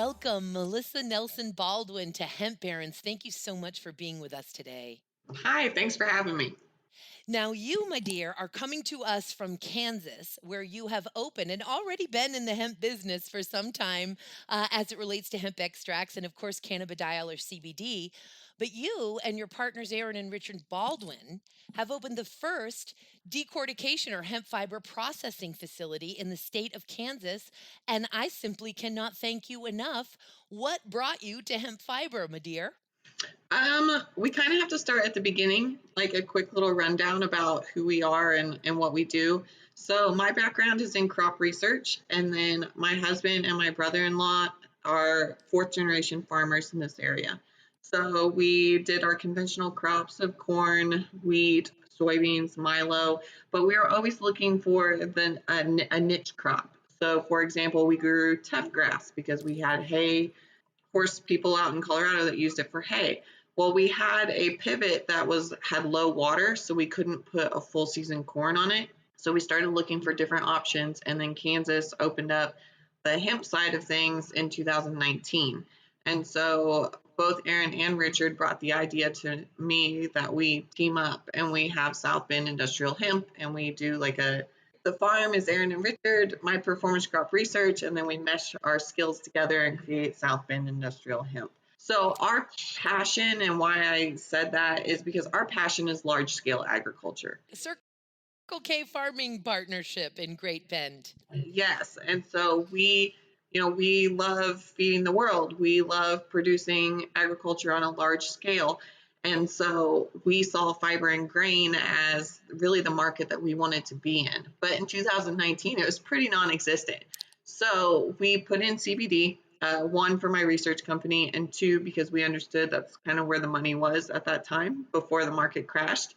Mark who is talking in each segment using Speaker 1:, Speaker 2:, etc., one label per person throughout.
Speaker 1: welcome Melissa-Nelson-Baldwin to Hemp Barons. Thank you so much for being with us today.
Speaker 2: Hi, thanks for having me.
Speaker 1: Now, you, my dear, are coming to us from Kansas, where you have opened and already been in the hemp business for some time as it relates to hemp extracts and, of course, cannabidiol or CBD. But you and your partners, Aaron and Richard Baldwin, have opened the first decortication or hemp fiber processing facility in the state of Kansas. And I simply cannot thank you enough. What brought you to hemp fiber, my dear?
Speaker 2: We kind of have to start at the beginning, like a quick little rundown about who we are and what we do. So my background is in crop research, and then my husband and my brother-in-law are fourth generation farmers in this area. So we did our conventional crops of corn, wheat, soybeans, milo, but we were always looking for a niche crop. So for example, we grew tough grass because we had hay horse people out in Colorado that used it for hay. Well, we had a pivot that had low water, so we couldn't put a full season corn on it. So we started looking for different options, and then Kansas opened up the hemp side of things in 2019. And so both Aaron and Richard brought the idea to me that we team up and we have South Bend Industrial Hemp, and we do the farm is Aaron and Richard, my performance crop research, and then we mesh our skills together and create South Bend Industrial Hemp. So our passion, and why I said that, is because our passion is large scale agriculture.
Speaker 1: Circle K Farming Partnership in Great Bend.
Speaker 2: Yes, and so we love feeding the world. We love producing agriculture on a large scale. And so we saw fiber and grain as really the market that we wanted to be in. But in 2019, it was pretty non-existent. So we put in CBD, one for my research company, and two, because we understood that's kind of where the money was at that time before the market crashed.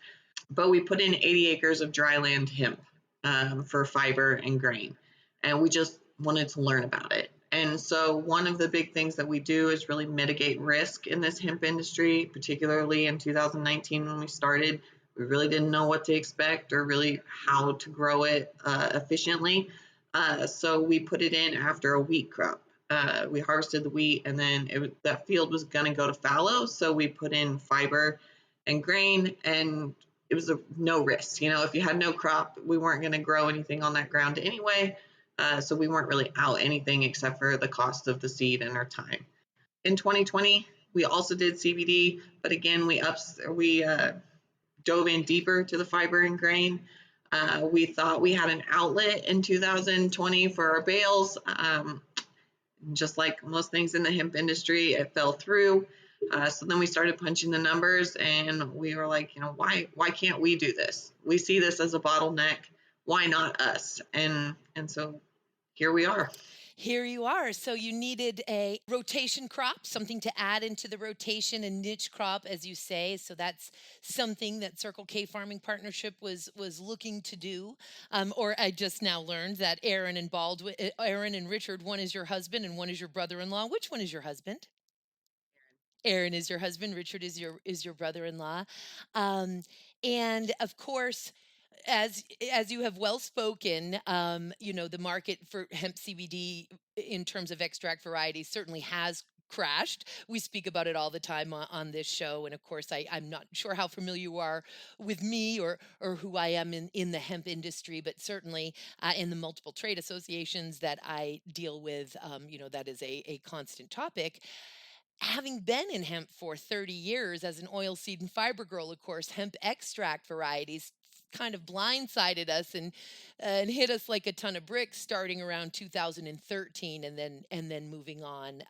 Speaker 2: But we put in 80 acres of dryland hemp for fiber and grain. And we just wanted to learn about it. And so one of the big things that we do is really mitigate risk in this hemp industry, particularly in 2019 when we started. We really didn't know what to expect or really how to grow it efficiently. So we put it in after a wheat crop. We harvested the wheat, and then that field was going to go to fallow. So we put in fiber and grain, and it was no risk. If you had no crop, we weren't going to grow anything on that ground anyway. So we weren't really out anything except for the cost of the seed and our time. In 2020, we also did CBD, but again, we dove in deeper to the fiber and grain. We thought we had an outlet in 2020 for our bales. Just like most things in the hemp industry, it fell through. So then we started punching the numbers, and we were like, why can't we do this? We see this as a bottleneck. Why not us? And so here we are.
Speaker 1: Here you are. So you needed a rotation crop, something to add into the rotation, a niche crop, as you say. So that's something that Circle K Farming Partnership was looking to do. Or I just now learned that Aaron and Richard, one is your husband and one is your brother-in-law. Which one is your husband? Aaron is your husband. Richard is your brother-in-law. And of course, as you have well spoken, the market for hemp CBD in terms of extract varieties certainly has crashed. We speak about it all the time on this show. And of course, I'm not sure how familiar you are with me or who I am in the hemp industry, but certainly in the multiple trade associations that I deal with, that is a constant topic. Having been in hemp for 30 years as an oil seed and fiber girl, of course, hemp extract varieties kind of blindsided us and hit us like a ton of bricks starting around 2013 and then moving on.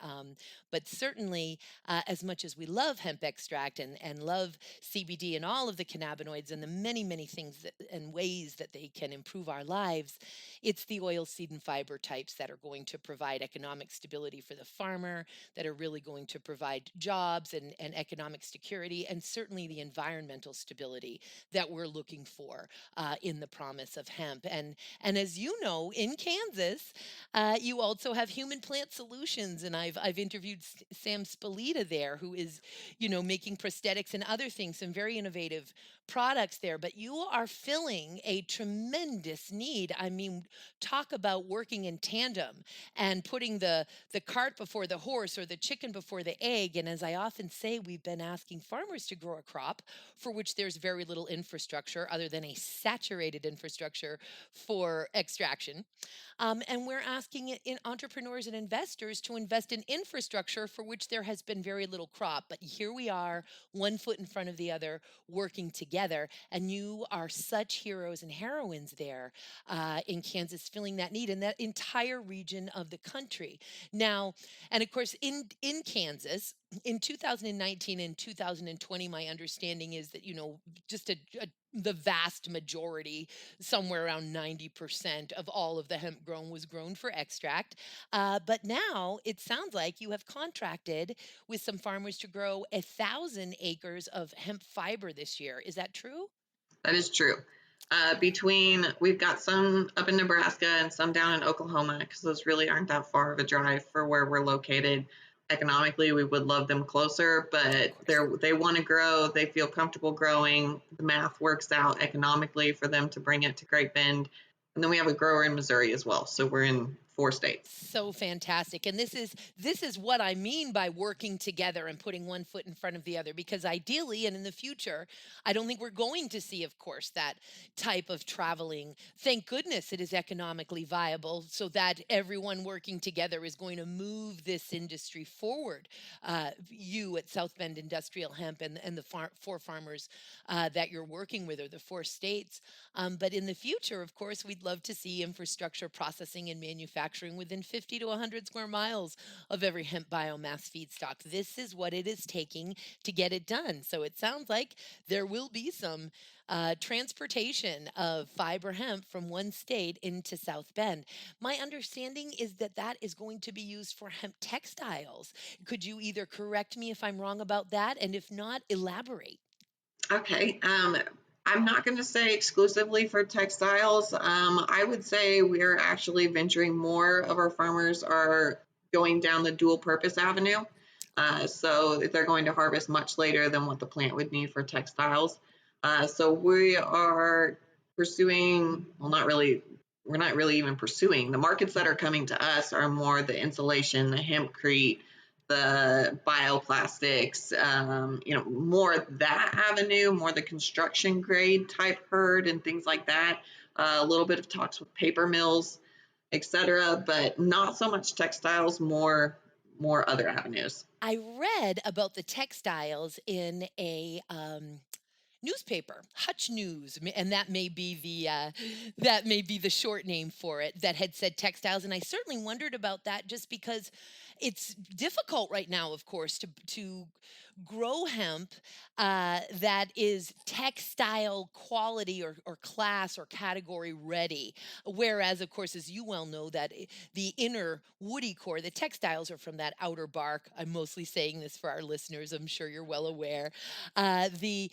Speaker 1: But certainly, as much as we love hemp extract and love CBD and all of the cannabinoids and the many, many things and ways that they can improve our lives, it's the oil seed and fiber types that are going to provide economic stability for the farmer, that are really going to provide jobs and economic security, and certainly the environmental stability that we're looking for. for in the promise of hemp. And as you know, in Kansas, you also have human plant solutions, and I've interviewed Sam Spalita there, who is, making prosthetics and other things, some very innovative products there. But you are filling a tremendous need. I mean, talk about working in tandem and putting the cart before the horse or the chicken before the egg. And as I often say, we've been asking farmers to grow a crop for which there's very little infrastructure other than a saturated infrastructure for extraction. And we're asking in entrepreneurs and investors to invest in infrastructure for which there has been very little crop. But here we are, one foot in front of the other, working together. And you are such heroes and heroines there in Kansas, filling that need in that entire region of the country. Now, and of course, in Kansas, in 2019 and 2020, my understanding is that, just the vast majority, somewhere around 90% of all of the hemp grown was grown for extract. But now it sounds like you have contracted with some farmers to grow 1,000 acres of hemp fiber this year. Is that true?
Speaker 2: That is true. We've got some up in Nebraska and some down in Oklahoma, because those really aren't that far of a drive for where we're located. Economically, we would love them closer,
Speaker 1: Of
Speaker 2: but
Speaker 1: course.
Speaker 2: they want to grow. They feel comfortable growing. The math works out economically for them to bring it to Great Bend. And then we have a grower in Missouri as well. So we're in 4 states.
Speaker 1: So fantastic. And this is what I mean by working together and putting one foot in front of the other, because ideally and in the future, I don't think we're going to see, of course, that type of traveling. Thank goodness it is economically viable, so that everyone working together is going to move this industry forward. You at South Bend Industrial Hemp and the 4 farmers that you're working with, or the 4 states. But in the future, of course, we'd love to see infrastructure, processing, and manufacturing within 50 to 100 square miles of every hemp biomass feedstock. This is what it is taking to get it done. So it sounds like there will be some transportation of fiber hemp from one state into South Bend. My understanding is that that is going to be used for hemp textiles. Could you either correct me if I'm wrong about that? And if not, elaborate.
Speaker 2: Okay. I'm not going to say exclusively for textiles. I would say we're actually venturing, more of our farmers are going down the dual purpose avenue. So they're going to harvest much later than what the plant would need for textiles. So we are pursuing, well, not really, we're not really even pursuing. The markets that are coming to us are more the insulation, the hempcrete, the bioplastics, more that avenue, more the construction grade type herd and things like that. A little bit of talks with paper mills, etc., but not so much textiles, more other avenues.
Speaker 1: I read about the textiles in a newspaper, Hutch News, and that may be the short name for it, that had said textiles. And I certainly wondered about that, just because it's difficult right now, of course, to grow hemp that is textile quality or class or category ready. Whereas, of course, as you well know, that the inner woody core, the textiles are from that outer bark. I'm mostly saying this for our listeners. I'm sure you're well aware. The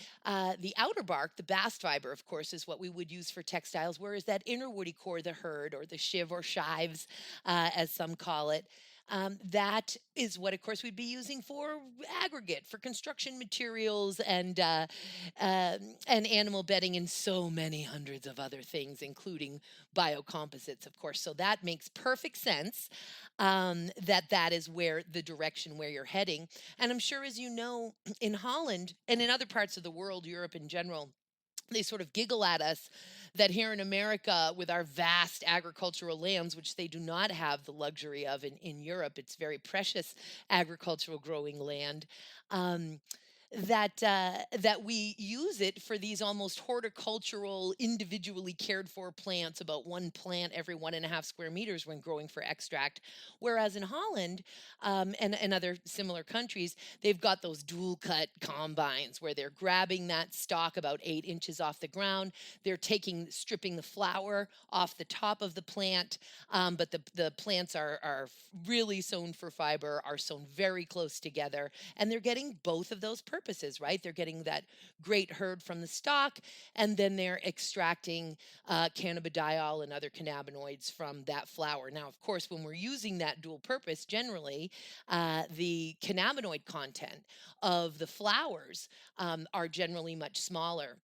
Speaker 1: outer bark, the bast fiber, of course, is what we would use for textiles, whereas that inner woody core, the hurd or the shiv or shives, as some call it, that is what, of course, we'd be using for aggregate, for construction materials, and animal bedding, and so many hundreds of other things, including biocomposites, of course. So that makes perfect sense, that is where the direction where you're heading. And I'm sure, as you know, in Holland and in other parts of the world, Europe in general, they sort of giggle at us that here in America, with our vast agricultural lands, which they do not have the luxury of in Europe, it's very precious agricultural growing land. Um, that we use it for these almost horticultural, individually cared for plants, about one plant every 1.5 square meters when growing for extract. Whereas in Holland, and other similar countries, they've got those dual cut combines where they're grabbing that stalk about 8 inches off the ground. They're stripping the flower off the top of the plant, but the plants are really sown for fiber, are sown very close together, and they're getting both of those purposes. purposes, right? They're getting that great herd from the stock, and then they're extracting cannabidiol and other cannabinoids from that flower. Now, of course, when we're using that dual purpose, generally, the cannabinoid content of the flowers are generally much smaller.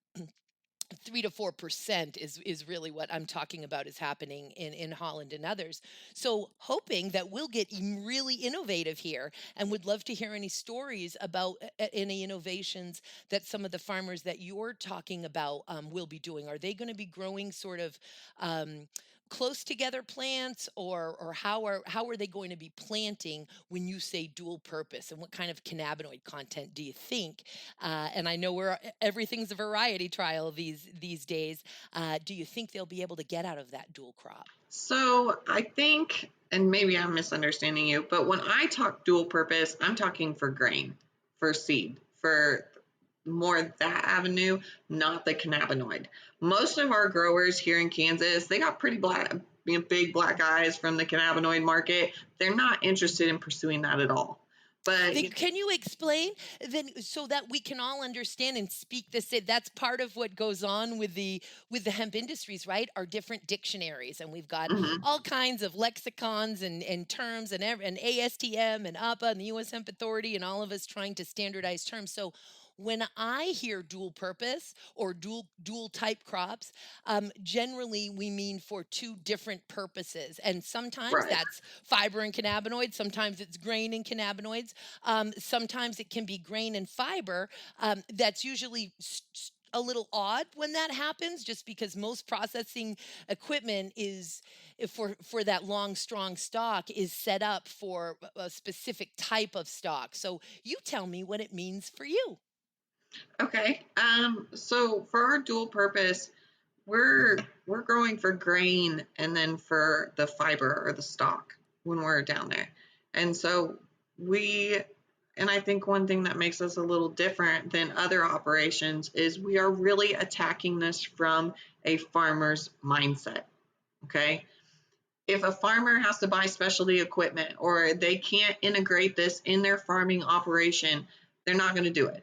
Speaker 1: 3 to 4% is really what I'm talking about is happening in Holland and others. So hoping that we'll get really innovative here, and would love to hear any stories about any innovations that some of the farmers that you're talking about will be doing. Are they going to be growing sort of um, close together plants, or how are they going to be planting when you say dual purpose, and what kind of cannabinoid content do you think? And I know everything's a variety trial these days. Do you think they'll be able to get out of that dual crop?
Speaker 2: So I think, and maybe I'm misunderstanding you, but when I talk dual purpose, I'm talking for grain, for seed, for more that avenue, not the cannabinoid. Most of our growers here in Kansas, they got pretty big black eyes from the cannabinoid market. They're not interested in pursuing that at all. But
Speaker 1: Can you explain then, so that we can all understand and speak this? That's part of what goes on with the hemp industries, right? Our different dictionaries, and we've got
Speaker 2: mhm,
Speaker 1: all kinds of lexicons and terms and ASTM and APA and the U.S. Hemp Authority, and all of us trying to standardize terms. So when I hear dual purpose or dual type crops, generally we mean for two different purposes, and sometimes
Speaker 2: right.
Speaker 1: that's fiber and cannabinoids, sometimes it's grain and cannabinoids, sometimes it can be grain and fiber. That's usually a little odd when that happens, just because most processing equipment is for that long strong stock is set up for a specific type of stock. So you tell me what it means for you.
Speaker 2: Okay. So for our dual purpose, we're we're growing for grain and then for the fiber or the stalk when we're down there. And so we and I think one thing that makes us a little different than other operations is we are really attacking this from a farmer's mindset. Okay. If a farmer has to buy specialty equipment or they can't integrate this in their farming operation, they're not going to do it.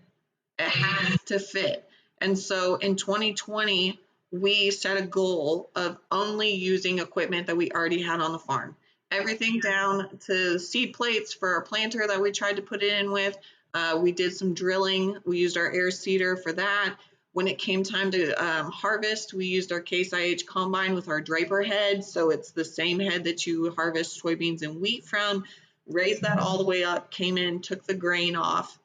Speaker 2: It has to fit. And so in 2020, we set a goal of only using equipment that we already had on the farm. Everything down to seed plates for a planter that we tried to put it in with. We did some drilling. We used our air seeder for that. When it came time to harvest, we used our Case IH combine with our draper head. So it's the same head that you harvest soybeans and wheat from. Raised that all the way up, came in, took the grain off,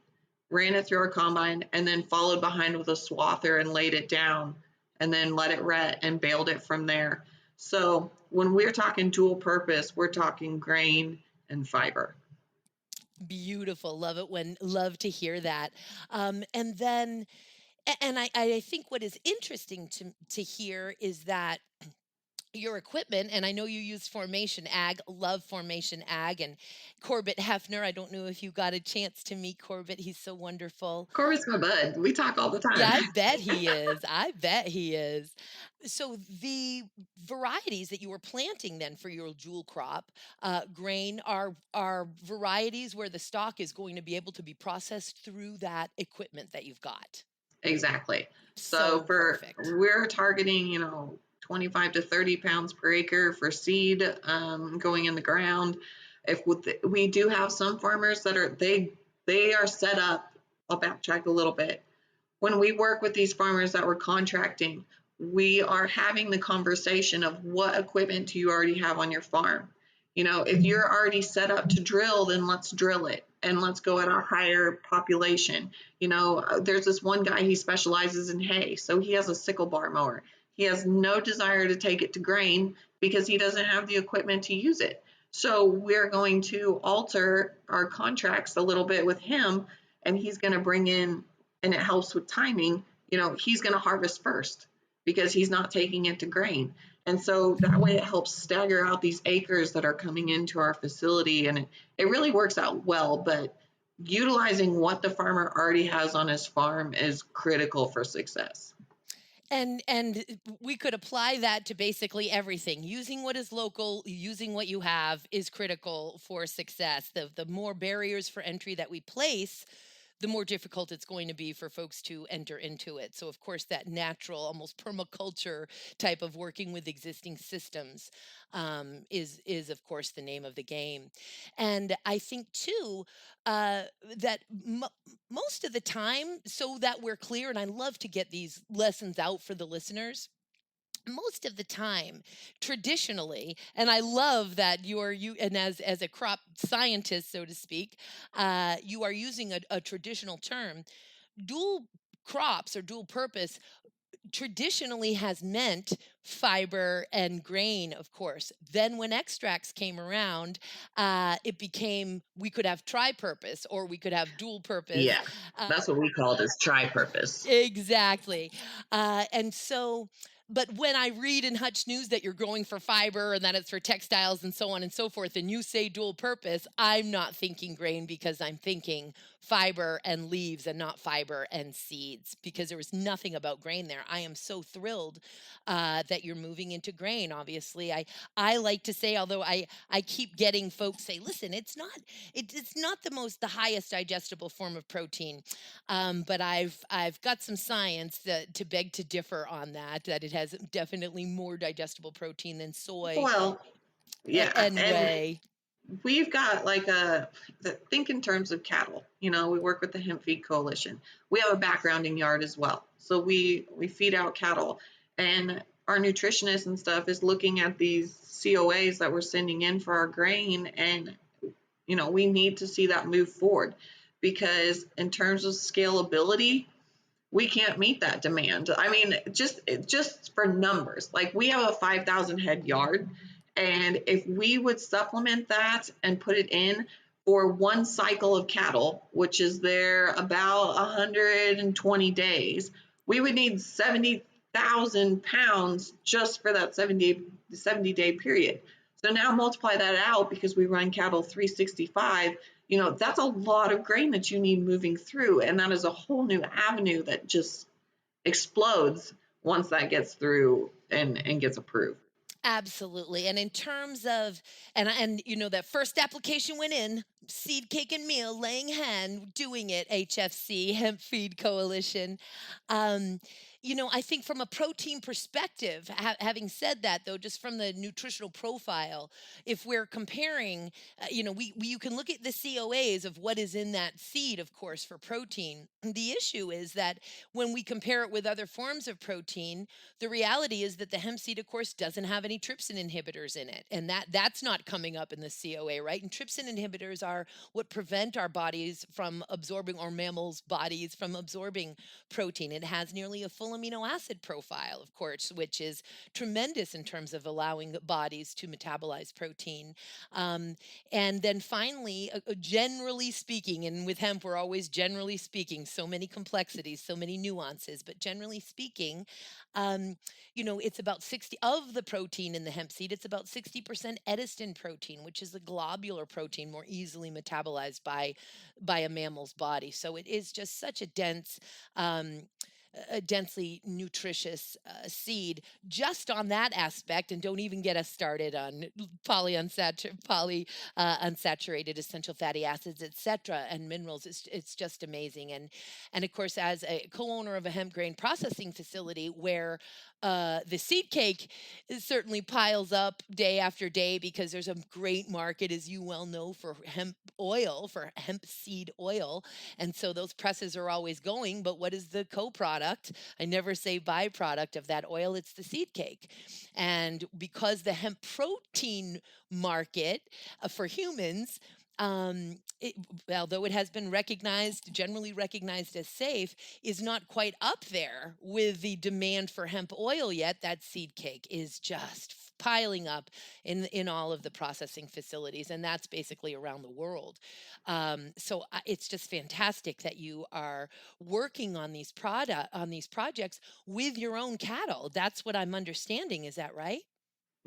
Speaker 2: ran it through our combine, and then followed behind with a swather and laid it down, and then let it ret and baled it from there. So when we're talking dual purpose, we're talking grain and fiber.
Speaker 1: Beautiful. Love to hear that. And then, and I think what is interesting to hear is that your equipment, and I know you use Formation Ag, love Formation Ag, and Corbett Hefner. I don't know if you got a chance to meet Corbett. He's so wonderful.
Speaker 2: Corbett's my bud. We talk all the
Speaker 1: Yeah,
Speaker 2: time.
Speaker 1: I bet he is. I bet he is. So the varieties that you were planting then for your jewel crop, grain, are varieties where the stock is going to be able to be processed through that equipment that you've got.
Speaker 2: Exactly. So
Speaker 1: So
Speaker 2: for
Speaker 1: perfect.
Speaker 2: we're targeting, 25 to 30 pounds per acre for seed going in the ground. If we do have some farmers that they are set up. I'll backtrack a little bit. When we work with these farmers that we're contracting, we are having the conversation of what equipment do you already have on your farm. If you're already set up to drill, then let's drill it and let's go at a higher population. There's this one guy, he specializes in hay, so he has a sickle bar mower. He has no desire to take it to grain because he doesn't have the equipment to use it. So we're going to alter our contracts a little bit with him, and he's going to bring in, and it helps with timing, he's going to harvest first because he's not taking it to grain. And so that way it helps stagger out these acres that are coming into our facility, and it really works out well. But utilizing what the farmer already has on his farm is critical for success.
Speaker 1: And we could apply that to basically everything. Using what is local, using what you have is critical for success. The more barriers for entry that we place, the more difficult it's going to be for folks to enter into it. So, of course, that natural, almost permaculture type of working with existing systems is of course the name of the game. And I think too that most of the time, so that we're clear, and I love to get these lessons out for the listeners. Most of the time, traditionally, and I love that you and as a crop scientist, so to speak, you are using a traditional term. Dual crops or dual purpose traditionally has meant fiber and grain, of course. Then, when extracts came around, it became we could have tri-purpose or we could have dual purpose.
Speaker 2: Yeah, that's what we call this tri-purpose.
Speaker 1: Exactly. And so, but when I read in Hutch News that you're growing for fiber and that it's for textiles and so on and so forth, and you say dual purpose, I'm not thinking grain because I'm thinking fiber and leaves and not fiber and seeds because there was nothing about grain there. I am so thrilled that you're moving into grain. Obviously, I like to say, although I keep getting folks say, listen, it's not the highest digestible form of protein. But I've got some science to beg to differ on that it has definitely more digestible protein than soy
Speaker 2: Well, yeah,
Speaker 1: and
Speaker 2: and
Speaker 1: whey.
Speaker 2: we've got like think in terms of cattle. We work with the Hemp Feed Coalition. We have a background in yard as well. So we feed out cattle, and our nutritionist and stuff is looking at these COAs that we're sending in for our grain, and we need to see that move forward because in terms of scalability, we can't meet that demand. I mean, just for numbers, like we have a 5,000 head yard, and if we would supplement that and put it in for one cycle of cattle, which is there about 120 days, we would need 70,000 pounds just for that 70-day period. So now multiply that out because we run cattle 365. That's a lot of grain that you need moving through. And that is a whole new avenue that just explodes once that gets through and gets approved.
Speaker 1: Absolutely. And in terms of and that first application went in, seed cake and meal, laying hand, doing it, HFC, Hemp Feed Coalition. Um, I think from a protein perspective, having said that though, just from the nutritional profile, if we're comparing, you can look at the COAs of what is in that seed, of course, for protein. The issue is that when we compare it with other forms of protein, the reality is that the hemp seed, of course, doesn't have any trypsin inhibitors in it, and that's not coming up in the COA, right? And trypsin inhibitors are what prevent our bodies from absorbing, or mammals' bodies from absorbing protein. It has nearly a full amino acid profile, of course, which is tremendous in terms of allowing bodies to metabolize protein. And then finally, generally speaking, and with hemp, we're always generally speaking, so many complexities, so many nuances, but generally speaking, it's about 60 of the protein in the hemp seed. It's about 60% edestin protein, which is a globular protein more easily metabolized by a mammal's body. So it is just such a densely nutritious seed just on that aspect, and don't even get us started on unsaturated essential fatty acids, etc., and minerals. It's just amazing. And of course, as a co-owner of a hemp grain processing facility where the seed cake certainly piles up day after day because there's a great market, as you well know, for hemp oil, for hemp seed oil. And so those presses are always going. But what is the co-product? I never say byproduct of that oil. It's the seed cake. And because the hemp protein market for humans, although it has been generally recognized as safe, is not quite up there with the demand for hemp oil yet, that seed cake is just piling up in all of the processing facilities, and that's basically around the world. So it's just fantastic that you are working on these projects with your own cattle. That's what I'm understanding. Is that right?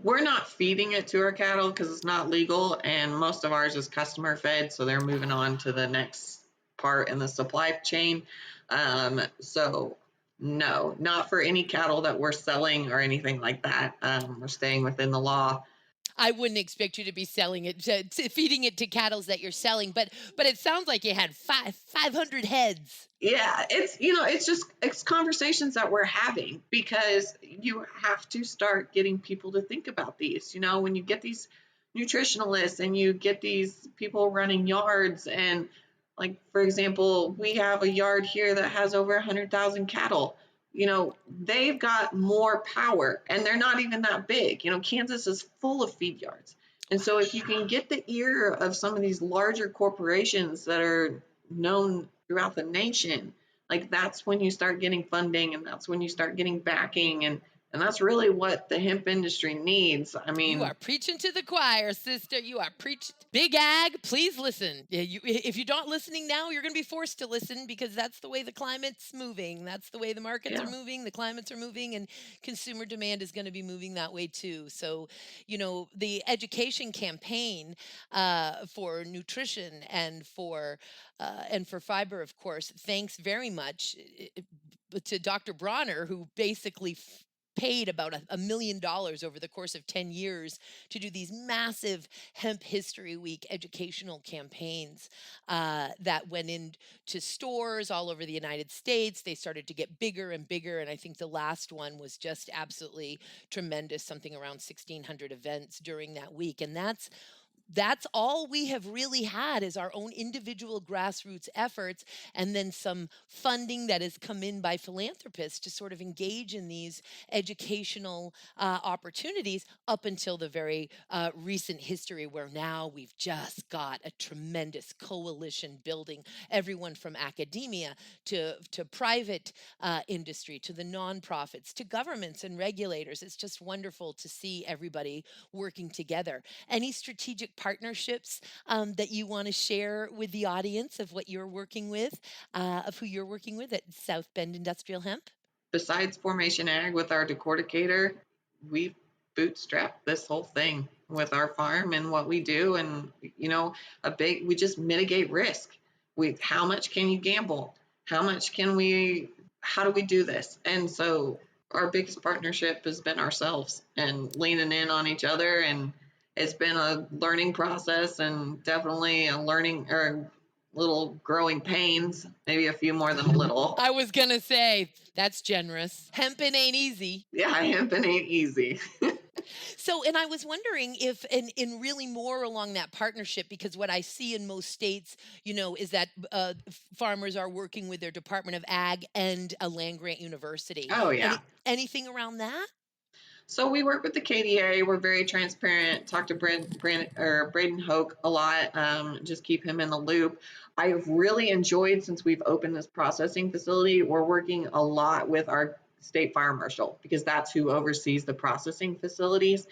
Speaker 2: We're not feeding it to our cattle because it's not legal, and most of ours is customer fed, so they're moving on to the next part in the supply chain. So no, not for any cattle that we're selling or anything like that. We're staying within the law.
Speaker 1: I wouldn't expect you to be selling it, feeding it to cattle that you're selling, but it sounds like you had 500 heads.
Speaker 2: Yeah, it's conversations that we're having because you have to start getting people to think about these. When you get these nutritionalists and you get these people running yards, and like, for example, we have a yard here that has over 100,000 cattle. They've got more power and they're not even that big. Kansas is full of feed yards. And so if you can get the ear of some of these larger corporations that are known throughout the nation, like, that's when you start getting funding, and that's when you start getting backing, and that's really what the hemp industry needs. I
Speaker 1: You
Speaker 2: mean,
Speaker 1: are preaching to the choir, sister. You are preaching. Big Ag, please listen. If you're not listening now, you're going to be forced to listen because that's the way the climate's moving. That's the way the markets are
Speaker 2: yeah.
Speaker 1: moving, the climates are moving, and consumer demand is going to be moving that way too. So, the education campaign for nutrition and for fiber, of course. Thanks very much to Dr. Bronner, who basically paid about $1 million over the course of 10 years to do these massive Hemp History Week educational campaigns that went into stores all over the United States. They started to get bigger and bigger, and I think the last one was just absolutely tremendous, something around 1,600 events during that week. And that's all we have really had is our own individual grassroots efforts, and then some funding that has come in by philanthropists to sort of engage in these educational opportunities up until the very recent history, where now we've just got a tremendous coalition building, everyone from academia to private industry, to the nonprofits, to governments and regulators. It's just wonderful to see everybody working together. Any strategic partnerships that you want to share with the audience of what you're working with, of who you're working with at South Bend Industrial Hemp?
Speaker 2: Besides Formation Ag with our decorticator, we bootstrap this whole thing with our farm and what we do. And, we just mitigate risk. How much can you gamble? How do we do this? And so our biggest partnership has been ourselves and leaning in on each other. And it's been a learning process, and definitely a learning or little growing pains, maybe a few more than a little.
Speaker 1: I was going to say, that's generous. Hemping ain't easy.
Speaker 2: Yeah, hemping ain't easy.
Speaker 1: So, and I was wondering if, in really more along that partnership, because what I see in most states, is that farmers are working with their Department of Ag and a land grant university.
Speaker 2: Oh, yeah.
Speaker 1: Anything around that?
Speaker 2: So we work with the KDA. We're very transparent. Talk to Braden Hoke a lot. Just keep him in the loop. I've really enjoyed, since we've opened this processing facility, we're working a lot with our state fire marshal, because that's who oversees the processing facilities.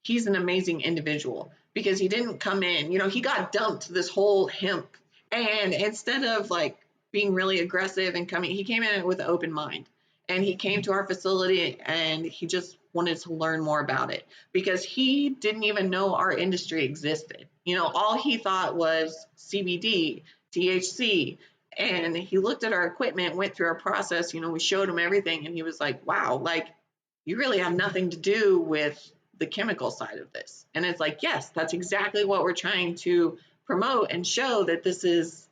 Speaker 2: He's an amazing individual because he didn't come in, he got dumped this whole hemp. And instead of like being really aggressive and he came in with an open mind. And he came to our facility and he just wanted to learn more about it, because he didn't even know our industry existed. All he thought was CBD, THC. And he looked at our equipment, went through our process, we showed him everything. And he was like, wow, like, you really have nothing to do with the chemical side of this. And it's like, yes, that's exactly what we're trying to promote and show, that this is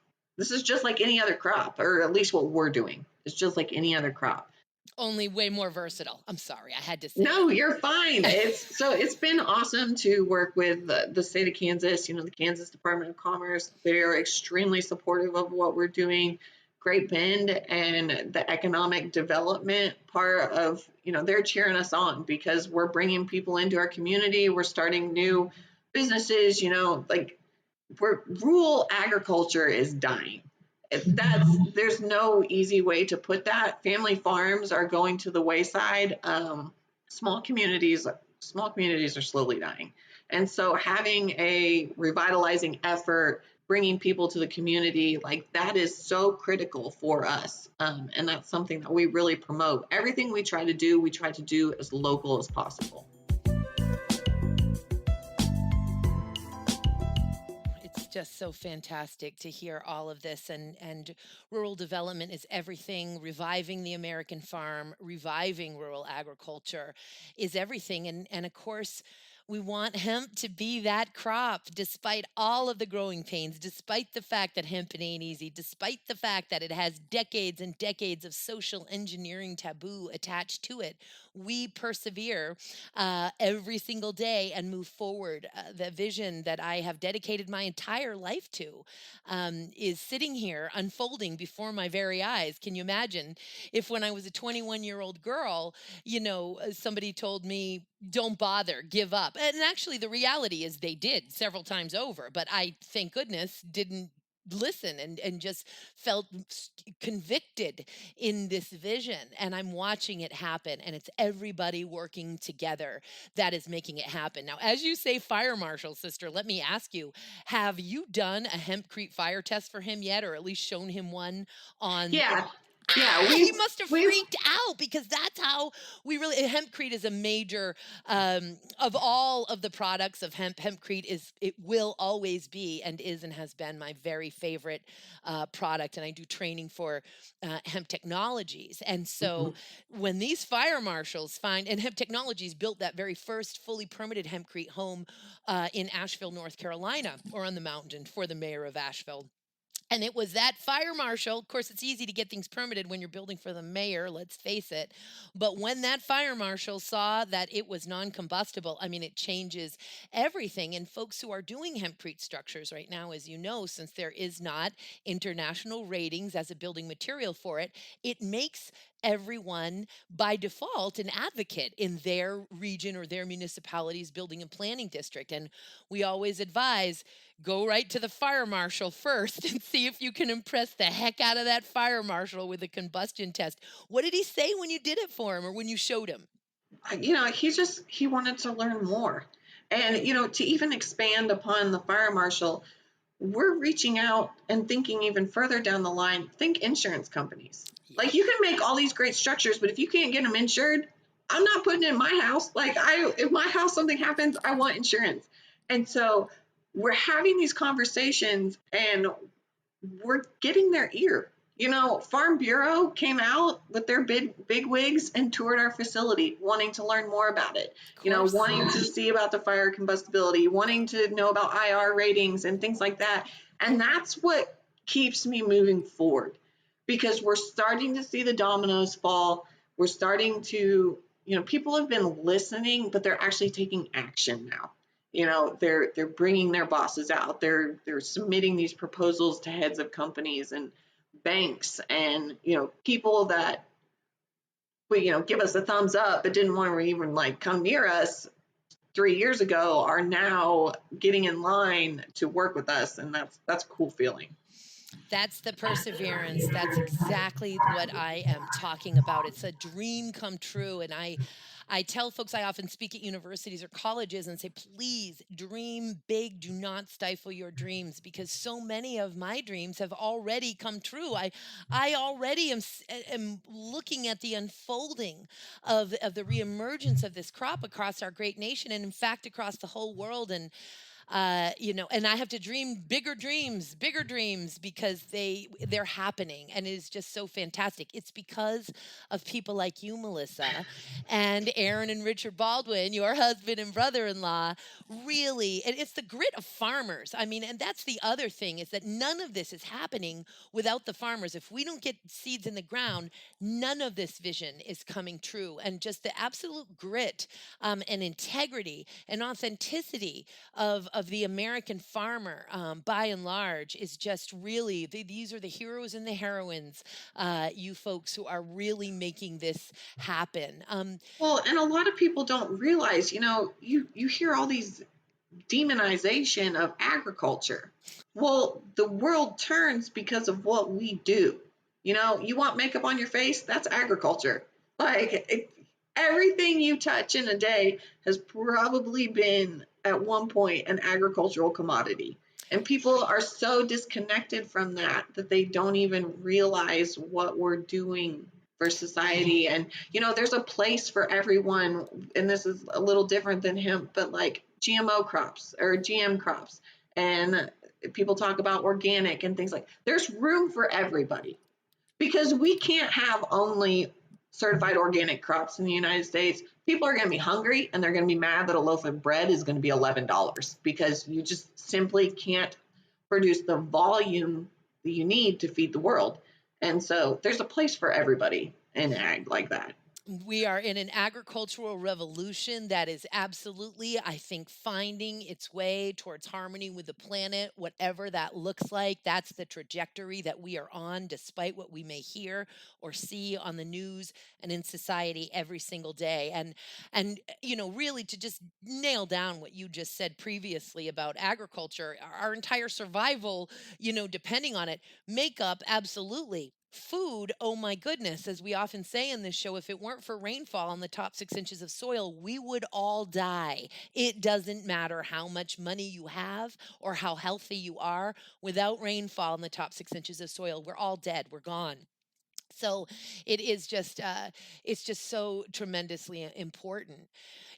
Speaker 2: just like any other crop, or at least what we're doing. It's just like any other crop.
Speaker 1: Only way more versatile. I'm sorry, I had to say.
Speaker 2: No, you're fine. It's been awesome to work with the state of Kansas, the Kansas Department of Commerce. They are extremely supportive of what we're doing. Great Bend and the economic development part of, they're cheering us on because we're bringing people into our community. We're starting new businesses, like, rural agriculture is dying. There's no easy way to put that. Family farms are going to the wayside. Small communities are slowly dying. And so having a revitalizing effort, bringing people to the community, like, that is so critical for us. And that's something that we really promote. Everything we try to do as local as possible.
Speaker 1: Just so fantastic to hear all of this, and rural development is everything. Reviving the American farm, reviving rural agriculture is everything. And of course, We want hemp to be that crop, despite all of the growing pains, despite the fact that hemp ain't easy, despite the fact that it has decades and decades of social engineering taboo attached to it. We persevere every single day and move forward. The vision that I have dedicated my entire life to is sitting here unfolding before my very eyes. Can you imagine if, when I was a 21-year-old girl, somebody told me, don't bother, give up. And actually, the reality is they did several times over, but I, thank goodness, didn't listen and just felt convicted in this vision. And I'm watching it happen, and it's everybody working together that is making it happen. Now, as you say, fire marshal, sister, let me ask you, have you done a hempcrete fire test for him yet, or at least shown him one on
Speaker 2: Yeah. Yeah,
Speaker 1: he must have
Speaker 2: we've
Speaker 1: freaked out, because that's how we really, hempcrete is a major, of all of the products of hempcrete it will always be and is and has been my very favorite product. And I do training for hemp technologies. And so
Speaker 2: Mhm.
Speaker 1: when these fire marshals find, and hemp technologies built that very first fully permitted hempcrete home in Asheville, North Carolina, or on the mountain for the mayor of Asheville. And it was that fire marshal. Of course, it's easy to get things permitted when you're building for the mayor, let's face it. But when that fire marshal saw that it was non combustible, I mean, it changes everything. And folks who are doing hempcrete structures right now, as you know, since there is not international ratings as a building material for it, it makes everyone by default an advocate in their region or their municipality's building and planning district. And we always advise, go right to the fire marshal first and see if you can impress the heck out of that fire marshal with a combustion test. What did he say when you did it for him, or when you showed him?
Speaker 2: He wanted to learn more. And, to even expand upon the fire marshal, we're reaching out and thinking even further down the line. Think insurance companies.
Speaker 1: Yeah.
Speaker 2: Like, you can make all these great structures, but if you can't get them insured, I'm not putting it in my house. Like, if my house something happens, I want insurance. And so we're having these conversations, and we're getting their ear. Farm Bureau came out with their big wigs and toured our facility, wanting to learn more about it.
Speaker 1: Of course.
Speaker 2: Wanting to see about the fire combustibility, wanting to know about IR ratings and things like that. And that's what keeps me moving forward, because we're starting to see the dominoes fall. We're starting to, people have been listening, but they're actually taking action now. They're bringing their bosses out. They're submitting these proposals to heads of companies and banks, and people that give us a thumbs up but didn't want to even come near us 3 years ago are now getting in line to work with us, and that's a cool feeling.
Speaker 1: That's the perseverance. That's exactly what I am talking about. It's a dream come true. And I tell folks, I often speak at universities or colleges and say, please dream big. Do not stifle your dreams, because so many of my dreams have already come true. I already am looking at the unfolding of the reemergence of this crop across our great nation, and in fact, across the whole world. And I have to dream bigger dreams, because they're happening, and it is just so fantastic. It's because of people like you, Melissa, and Aaron and Richard Baldwin, your husband and brother-in-law. Really, and it's the grit of farmers. I mean, and that's the other thing, is that none of this is happening without the farmers. If we don't get seeds in the ground, none of this vision is coming true. And just the absolute grit and integrity and authenticity of the American farmer, by and large, is just really, these are the heroes and the heroines, you folks who are really making this happen.
Speaker 2: Well, and a lot of people don't realize, you hear all these demonization of agriculture. Well, the world turns because of what we do. You want makeup on your face? That's agriculture. Everything you touch in a day has probably been at one point an agricultural commodity. And people are so disconnected from that they don't even realize what we're doing for society. And, there's a place for everyone. And this is a little different than hemp, but GMO crops or GM crops. And people talk about organic and things there's room for everybody, because we can't have only certified organic crops in the United States, people are going to be hungry and they're going to be mad that a loaf of bread is going to be $11 because you just simply can't produce the volume that you need to feed the world. And so there's a place for everybody in ag like that.
Speaker 1: We are in an agricultural revolution that is absolutely, I think, finding its way towards harmony with the planet, whatever that looks like. That's the trajectory that we are on, despite what we may hear or see on the news and in society every single day. And really to just nail down what you just said previously about agriculture, our entire survival, depending on it, makeup, absolutely. Food, oh my goodness, as we often say in this show, if it weren't for rainfall in the top 6 inches of soil, we would all die. It doesn't matter how much money you have or how healthy you are. Without rainfall in the top 6 inches of soil, we're all dead. We're gone. So it is just, it's just so tremendously important.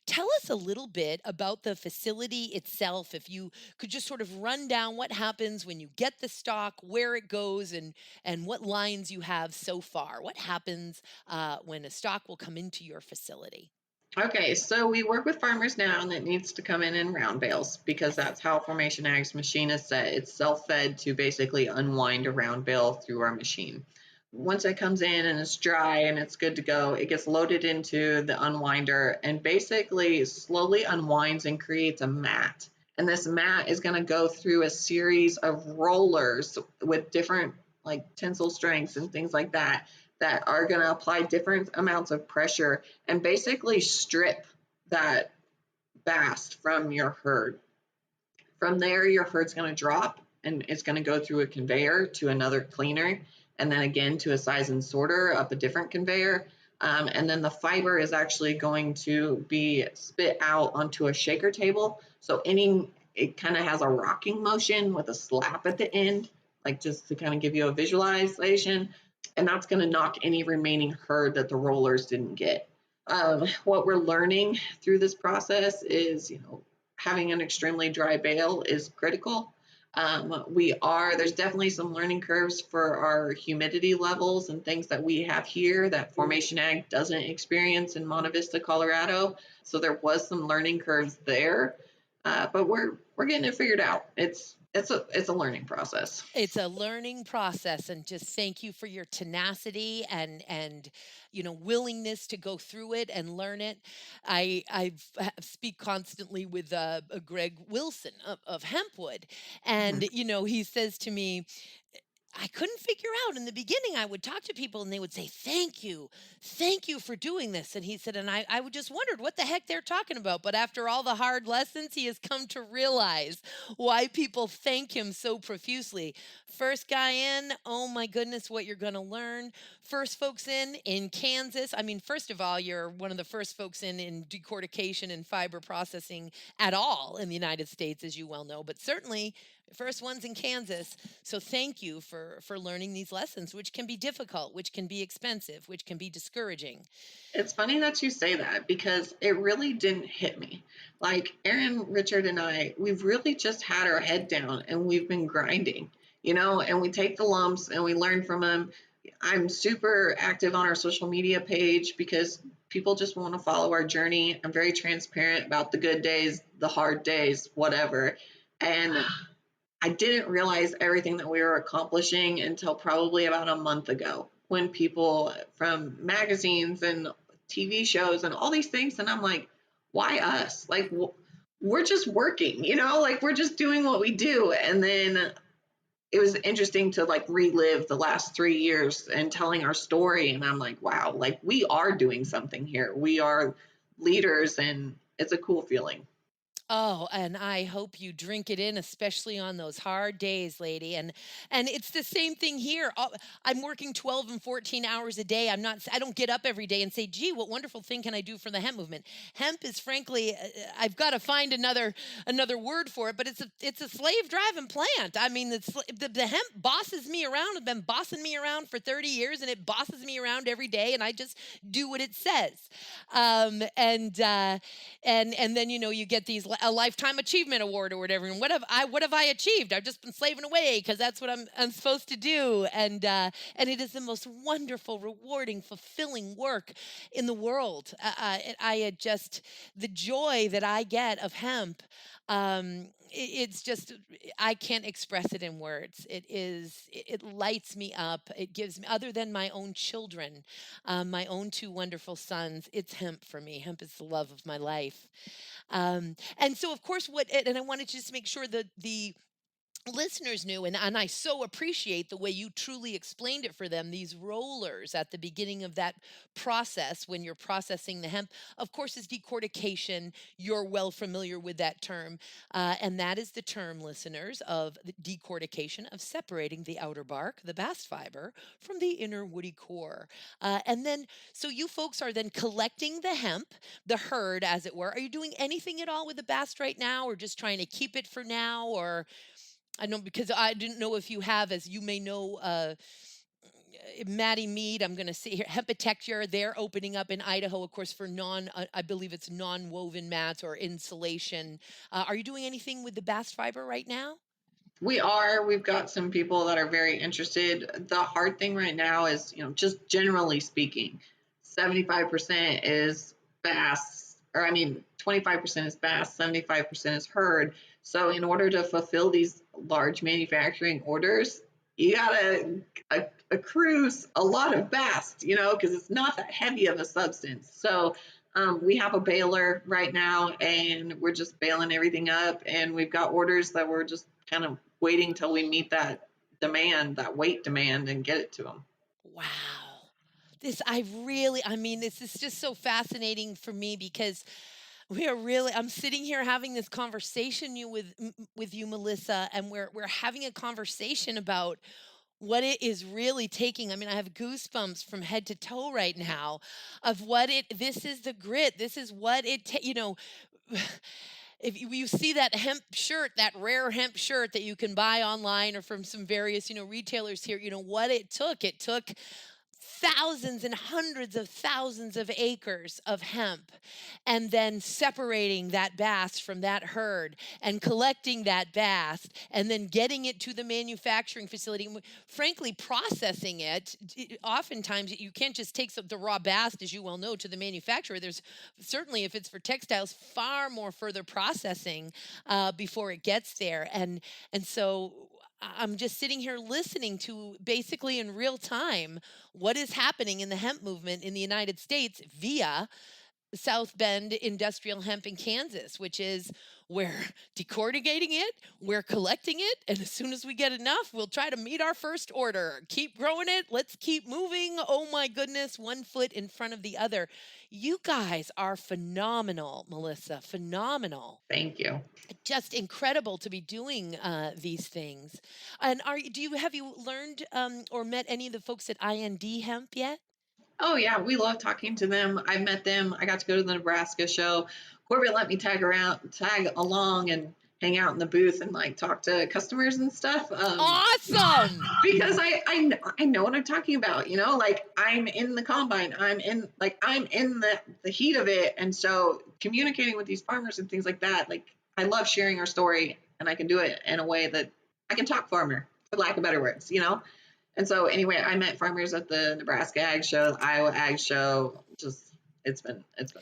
Speaker 1: Tell us a little bit about the facility itself. If you could just sort of run down what happens when you get the stock, where it goes, and what lines you have so far. What happens when a stock will come into your facility?
Speaker 2: Okay, so we work with farmers now, and it needs to come in round bales because
Speaker 1: Yes.
Speaker 2: that's how Formation Ag's machine is set. It's self-fed to basically unwind a round bale through our machine. Once it comes in and it's dry and it's good to go, it gets loaded into the unwinder and basically slowly unwinds and creates a mat. And this mat is going to go through a series of rollers with different like tensile strengths and things like that are going to apply different amounts of pressure and basically strip that bast from your herd. From there, your herd's going to drop and it's going to go through a conveyor to another cleaner and then again to a size and sorter up a different conveyor. And then the fiber is actually going to be spit out onto a shaker table. So it kind of has a rocking motion with a slap at the end, like just to kind of give you a visualization. And that's going to knock any remaining herd that the rollers didn't get. What we're learning through this process is, having an extremely dry bale is critical. There's definitely some learning curves for our humidity levels and things that we have here that Formation Ag doesn't experience in Monte Vista, Colorado. So there was some learning curves there, but we're getting it figured out. It's a learning process.
Speaker 1: It's a learning process, and just thank you for your tenacity and willingness to go through it and learn it. I speak constantly with Greg Wilson of Hempwood, and
Speaker 2: Mhm.
Speaker 1: he says to me, I couldn't figure out in the beginning. I would talk to people and they would say, thank you for doing this. And he said, and I would just wondered what the heck they're talking about. But after all the hard lessons, he has come to realize why people thank him so profusely. First guy in, oh my goodness, what you're going to learn. First folks in Kansas. I mean, first of all, you're one of the first folks in decortication and fiber processing at all in the United States, as you well know, but certainly first ones in Kansas. So thank you for learning these lessons, which can be difficult, which can be expensive, which can be discouraging.
Speaker 2: It's funny that you say that because it really didn't hit me. Like Aaron, Richard, and we've really just had our head down and we've been grinding, and we take the lumps and we learn from them. I'm super active on our social media page because people just want to follow our journey. I'm very transparent about the good days, the hard days, whatever. And I didn't realize everything that we were accomplishing until probably about a month ago when people from magazines and TV shows and all these things, and I'm like, why us? Like, we're just working, like we're just doing what we do. And then it was interesting to like relive the last 3 years and telling our story. And I'm like, wow, like we are doing something here. We are leaders, and it's a cool feeling.
Speaker 1: Oh, and I hope you drink it in, especially on those hard days, lady. And it's the same thing here. I'm working 12 and 14 hours a day. I don't get up every day and say, "Gee, what wonderful thing can I do for the hemp movement?" Hemp is frankly, I've got to find another word for it, but it's a slave driving plant. I mean, the hemp bosses me around. It's been bossing me around for 30 years, and it bosses me around every day, and I just do what it says. And then you get a lifetime achievement award or whatever. And what have I achieved? I've just been slaving away because that's what I'm supposed to do. And it is the most wonderful, rewarding, fulfilling work in the world. Just the joy that I get of hemp. It's just I can't express it in words. It lights me up. It gives me, other than my own children, my own two wonderful sons. It's hemp for me. Hemp is the love of my life. And so, of course, and I wanted to just make sure that the listeners knew, and I so appreciate the way you truly explained it for them. These rollers at the beginning of that process when you're processing the hemp, of course, is decortication. You're well familiar with that term. And that is the term, listeners, of the decortication, of separating the outer bark, the bast fiber, from the inner woody core. And then, so you folks are then collecting the hemp, the herd, as it were. Are you doing anything at all with the bast right now, or just trying to keep it for now? Or I know, because I didn't know if you have, as you may know, Maddie Mead, I'm going to say here, Hempatecture, they're opening up in Idaho, of course, for I believe it's non-woven mats or insulation. Are you doing anything with the bast fiber right now?
Speaker 2: We've got some people that are very interested. The hard thing right now is, just generally speaking, 75% is bass, or I mean, 25% is bass, 75% is herd. So in order to fulfill these large manufacturing orders, you gotta accrue a lot of bass, because it's not that heavy of a substance. So we have a baler right now, and we're just baling everything up, and we've got orders that we're just kind of waiting till we meet that demand, that weight demand, and get it to them.
Speaker 1: Wow. This is just so fascinating for me because I'm sitting here having this conversation with you, Melissa, and we're having a conversation about what it is really taking. I mean, I have goosebumps from head to toe right now of this is the grit. This is what if you see that hemp shirt, that rare hemp shirt that you can buy online or from some various, retailers here, what it took thousands and hundreds of thousands of acres of hemp, and then separating that bast from that herd and collecting that bast and then getting it to the manufacturing facility, and frankly processing it. Oftentimes you can't just take the raw bast, as you well know, to the manufacturer. There's certainly, if it's for textiles, far more further processing before it gets there. And so I'm just sitting here listening to, basically in real time, what is happening in the hemp movement in the United States via South Bend Industrial Hemp in Kansas, which is we're decorticating it, we're collecting it, and as soon as we get enough, we'll try to meet our first order. Keep growing it, let's keep moving. Oh my goodness, one foot in front of the other. You guys are phenomenal, Melissa, phenomenal.
Speaker 2: Thank you.
Speaker 1: Just incredible to be doing these things. And have you learned or met any of the folks at IND Hemp yet?
Speaker 2: Oh yeah, we love talking to them. I met them. I got to go to the Nebraska show. Corbett let me tag along and hang out in the booth and like talk to customers and stuff.
Speaker 1: Awesome.
Speaker 2: Because I know what I'm talking about. Like I'm in the combine. I'm in the heat of it, and so communicating with these farmers and things like that. Like I love sharing our story, and I can do it in a way that I can talk farmer, for lack of better words. And so anyway, I met farmers at the Nebraska Ag Show, the Iowa Ag Show. Just it's been a blast.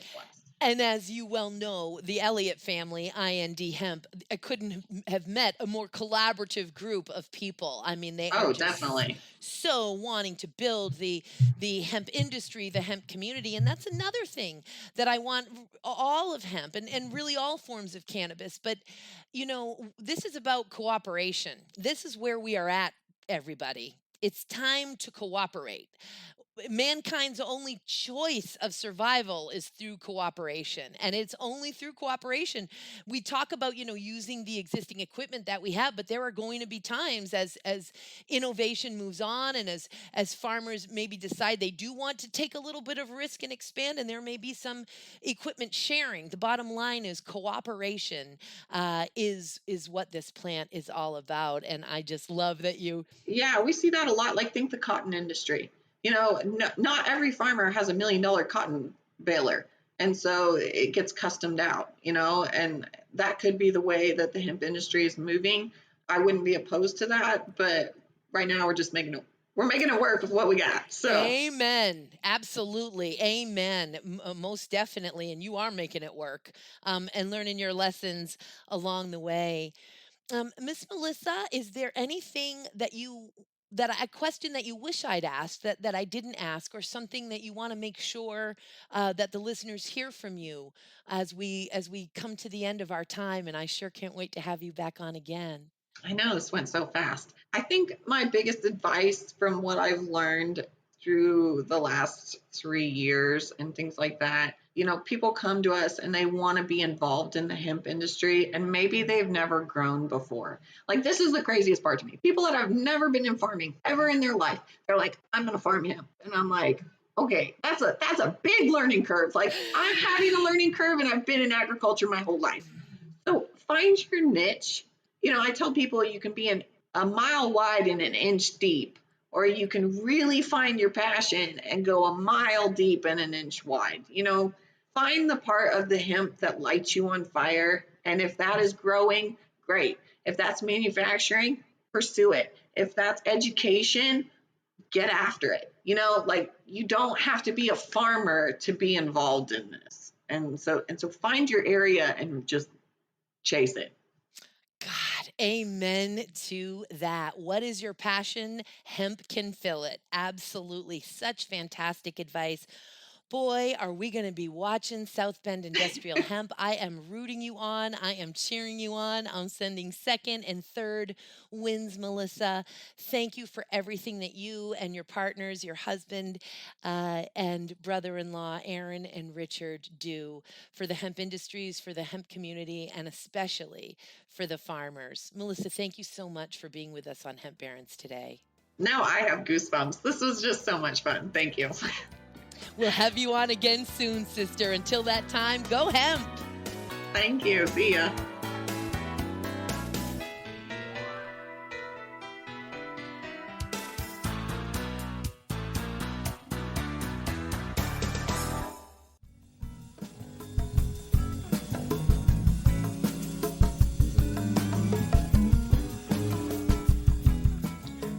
Speaker 1: And as you well know, the Elliott family, IND Hemp, I couldn't have met a more collaborative group of people. I mean, they are just
Speaker 2: definitely
Speaker 1: so wanting to build the hemp industry, the hemp community. And that's another thing that I want all of hemp and really all forms of cannabis. But, this is about cooperation. This is where we are at, everybody. It's time to cooperate. Mankind's only choice of survival is through cooperation, and it's only through cooperation. We talk about using the existing equipment that we have, but there are going to be times as innovation moves on, and as farmers maybe decide they do want to take a little bit of risk and expand, and there may be some equipment sharing. The bottom line is cooperation is what this plant is all about, and I just love that you.
Speaker 2: Yeah, we see that a lot. Like think the cotton industry. Not every farmer has $1 million cotton baler. And so it gets customed out, and that could be the way that the hemp industry is moving. I wouldn't be opposed to that, but right now we're just making it work with what we got. So
Speaker 1: amen. Absolutely. Amen. Most definitely. And you are making it work, and learning your lessons along the way. Miss Melissa, is there anything that a question that you wish I'd asked that I didn't ask, or something that you want to make sure that the listeners hear from you as we come to the end of our time? And I sure can't wait to have you back on again.
Speaker 2: I know this went so fast. I think my biggest advice from what I've learned through the last 3 years and things like that, people come to us and they want to be involved in the hemp industry, and maybe they've never grown before. Like, this is the craziest part to me. People that have never been in farming ever in their life, they're like, I'm going to farm hemp. And I'm like, okay, that's a big learning curve. Like, I'm having a learning curve, and I've been in agriculture my whole life. So find your niche. I tell people you can be a mile wide and an inch deep, or you can really find your passion and go a mile deep and an inch wide. Find the part of the hemp that lights you on fire. And if that is growing, great. If that's manufacturing, pursue it. If that's education, get after it. You don't have to be a farmer to be involved in this. And so find your area and just chase it.
Speaker 1: God, amen to that. What is your passion? Hemp can fill it. Absolutely. Such fantastic advice. Boy, are we going to be watching South Bend Industrial Hemp. I am rooting you on. I am cheering you on. I'm sending second and third wins, Melissa. Thank you for everything that you and your partners, your husband and brother-in-law, Aaron and Richard, do for the hemp industries, for the hemp community, and especially for the farmers. Melissa, thank you so much for being with us on Hemp Barons today.
Speaker 2: Now I have goosebumps. This was just so much fun. Thank you.
Speaker 1: We'll have you on again soon, sister. Until that time, go hemp.
Speaker 2: Thank you. See ya.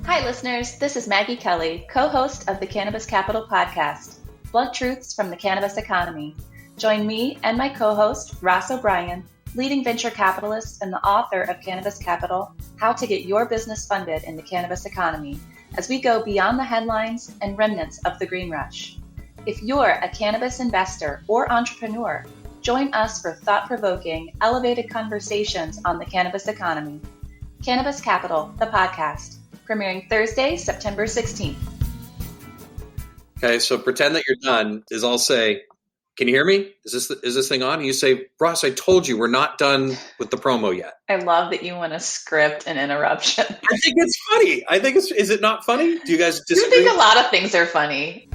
Speaker 3: Hi, listeners. This is Maggie Kelly, co-host of the Cannabis Capital podcast, Blunt Truths from the Cannabis Economy. Join me and my co-host, Ross O'Brien, leading venture capitalist and the author of Cannabis Capital, How to Get Your Business Funded in the Cannabis Economy, as we go beyond the headlines and remnants of the green rush. If you're a cannabis investor or entrepreneur, join us for thought-provoking, elevated conversations on the cannabis economy. Cannabis Capital, the podcast, premiering Thursday, September 16th.
Speaker 4: Okay, so pretend that you're done. I'll say, can you hear me? Is this thing on? And you say, Ross, I told you we're not done with the promo yet.
Speaker 3: I love that you want to script an interruption.
Speaker 4: I think it's funny. Is it not funny? Do you guys disagree?
Speaker 3: I think a lot of things are funny.